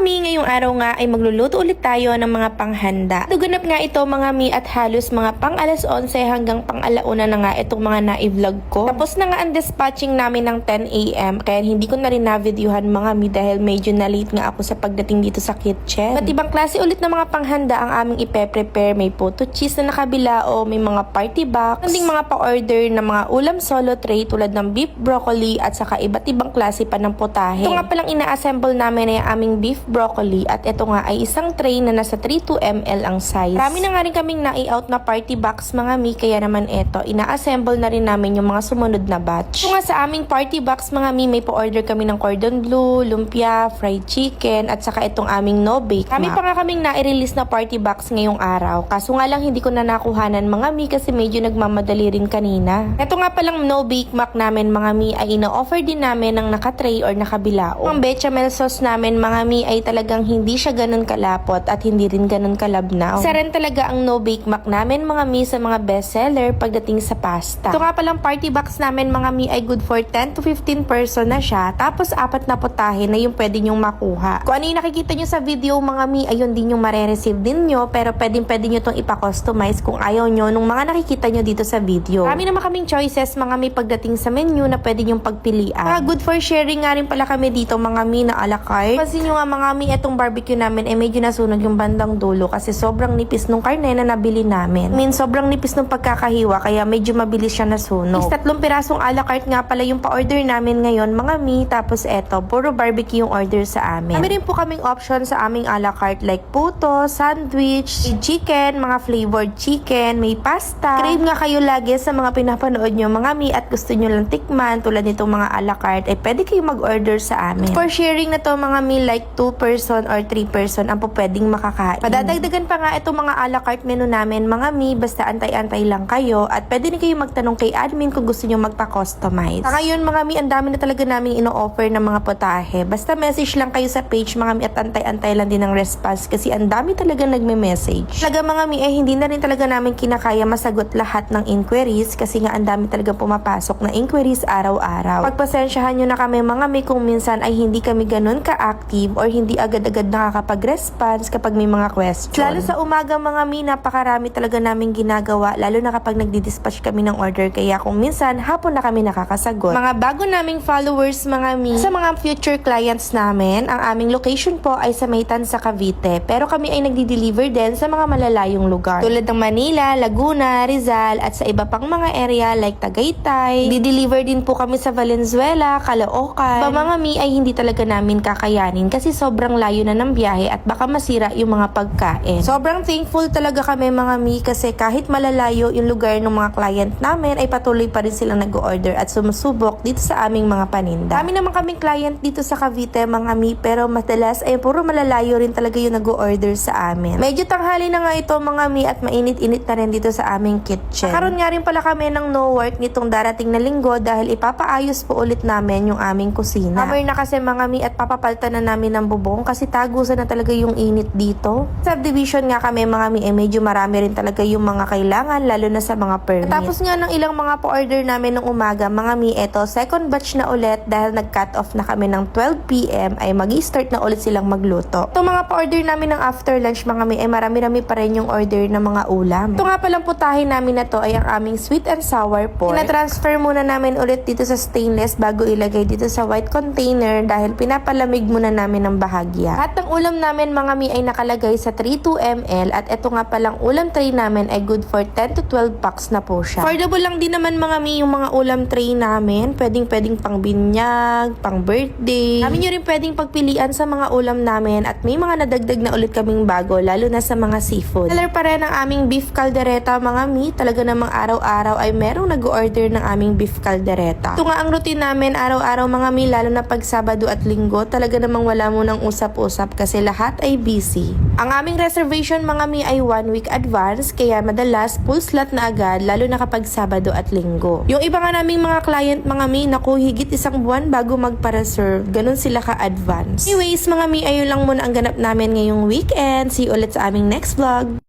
mi, ngayong araw nga ay magluluto ulit tayo ng mga panghanda. Duganap nga ito mga mi at halos mga pang alas 11 hanggang pang alauna na nga itong mga na-vlog ko. Tapos na nga ang dispatching namin ng 10 AM kaya hindi ko na rin na-videohan mga mi dahil medyo na-late nga ako sa pagdating dito sa kitchen. At ibang klase ulit ng mga panghanda ang aming ipe-prepare. May photo cheese na nakabilao, may mga party box, anding mga pa-order na mga ulam solo tray tulad ng beef broccoli at saka iba't ibang klase pa ng potahe. Ito nga palang ina-assemble namin ay aming beef broccoli at ito nga ay isang tray na nasa 32 ml ang size. Marami na nga rin kaming na-out na party box mga mi, kaya naman ito, ina-assemble na rin namin yung mga sumunod na batch. Ito nga sa aming party box mga mi, may pa-order kami ng cordon bleu, lumpia, fried chicken at saka itong aming no bake. Kami pa nga kaming na-release na party box ngayong araw. Kaso nga lang hindi ko na nakuhanan mga mi kasi medyo nagmamadali rin kanina. Ito nga palang no bake mac namin mga mi ay ina-offer din namin ng naka-tray or nakabilao. Ang bechamel sauce namin mga mi ay talagang hindi siya ganun kalapot at hindi rin ganun kalabnaw. Isa rin talaga ang no bake mac namin mga mi sa mga bestseller pagdating sa pasta. Ito nga palang party box namin mga mi ay good for 10 to 15 person na siya, tapos 4 na potahe na yung pwede nyong makuha. Kung ano yung nakikita nyo sa video mga mi, ayun din yung mare-receive din nyo, pero pwede nyo itong ipa-customize kung ayaw nyo nung mga nakikita nyo dito sa video. Marami naman kaming choices mga mi pagdating sa menu na pwede nyong pagpilian. Good for sharing nga rin pala kami dito mga mi na a la carte. Kasi nyo nga mga mi, itong barbecue namin ay medyo nasunog yung bandang dulo kasi sobrang nipis nung karne na nabili namin. Sobrang nipis nung pagkakahiwa kaya medyo mabilis siya nasunog. 3 pirasong a la carte nga pala yung pa-order namin ngayon mga mi, tapos eto, puro barbecue yung order sa amin. Kami rin po kaming option sa aming a la carte like puto, sandwich, chicken, mga flavored chicken, may pasta. Crave nga kayo lagi sa mga pinapanood nyo mga mi at gusto nyo lang tikman tulad nitong mga a la carte, ay pwede kayo mag-order sa amin. For sharing na to mga mi, like 2 person or 3 person ang po pwedeng makakain. Padadagdagan pa nga itong mga a la carte menu namin mga mi, basta antay-antay lang kayo at pwede rin kayo magtanong kay admin kung gusto nyo magpa-customize. Sa ngayon mga mi, ang dami na talaga namin ino-offer ng mga potahe. Basta message lang kayo sa page mga mi at antay-antay lang din ang response kasi ang dami talaga nagme-message. Talaga mga mi, hindi na rin talaga namin kinakaya masagot lahat ng inquiries kasi nga ang dami talaga pumapasok na inquiries araw-araw. Pagpasensyahan nyo na kami mga mi kung minsan ay hindi kami ganun ka-active or hindi agad-agad nakakapag-response kapag may mga questions. Lalo sa umaga mga mi, napakarami talaga namin ginagawa lalo na kapag nagdi-dispatch kami ng order, kaya kung minsan hapon na kami nakakasagot. Mga bago naming followers mga mi, sa mga future clients namin, ang aming location po ay sa Maytan sa Cavite, pero kami ay nagdi-deliver din sa mga malalayong lugar tulad ng Manila, Laguna, Rizal at sa iba pang mga area like Tagaytay. Di-deliver din po kami sa Valenzuela, Caloocan. Mga mi ay hindi talaga namin kakayanin kasi sobrang layo na ng biyahe at baka masira yung mga pagkain. Sobrang thankful talaga kami mga mi kasi kahit malalayo yung lugar ng mga client namin ay patuloy pa rin silang nag-order at sumusubok dito sa aming mga paninda. Kami naman kaming client dito sa Cavite mga mi, pero madalas ay puro malalayo rin talaga yung nag-order sa amin. Medyo tanghali na nga ito mga mi at mainit-init na rin dito sa aming kitchen. Karoon nga rin pala kami ng no work nitong darating na linggo dahil ipapaayos po ulit namin yung aming kusina. Summer na kasi mga mi at papapalta na namin ng bubong kasi tagusan na talaga yung init dito. Subdivision nga kami mga mi, medyo marami rin talaga yung mga kailangan lalo na sa mga permit. Tapos nga ng ilang mga pa-order namin ng umaga mga mi, eto second batch na ulit dahil nag-cut off na kami ng 12 PM ay mag-start na ulit silang magluto. Itong mga pa-order namin ng after lunch mga mi ay marami-rami pa rin yung order ng mga ulam. Ito nga palang putahin namin na to ay ang aming sweet and sour pork. Ina-transfer muna namin ulit dito sa stainless bago ilagay dito sa white container dahil pinapalamig muna namin ng bahagya. At ang ulam namin mga mi ay nakalagay sa 32 ml at ito nga palang ulam tray namin ay good for 10 to 12 packs na po siya. Affordable lang din naman mga mi yung mga ulam tray namin. Pwedeng pang binyag, pang birthday. Kami nyo rin pwedeng pagpilian sa mga ulam namin at may mga nadagdag na ulit kaming bago lalo na sa mga seafood. Seller pa rin ang aming beef caldereta mga mi. Talaga namang araw-araw ay merong nag-order ng aming beef caldereta. Ito nga ang routine namin araw-araw mga mi, lalo na pag Sabado at Linggo. Talaga namang wala mo ng usap-usap kasi lahat ay busy. Ang aming reservation mga mi ay 1 week advance kaya madalas full slot na agad lalo na kapag Sabado at Linggo. Yung iba nga naming mga client mga mi, naku, higit 1 buwan bago magpa-reserve. Ganun sila ka-advance. Anyways mga mi, ayun lang muna ang ganap namin ngayong weekend. See you ulit sa aming next vlog.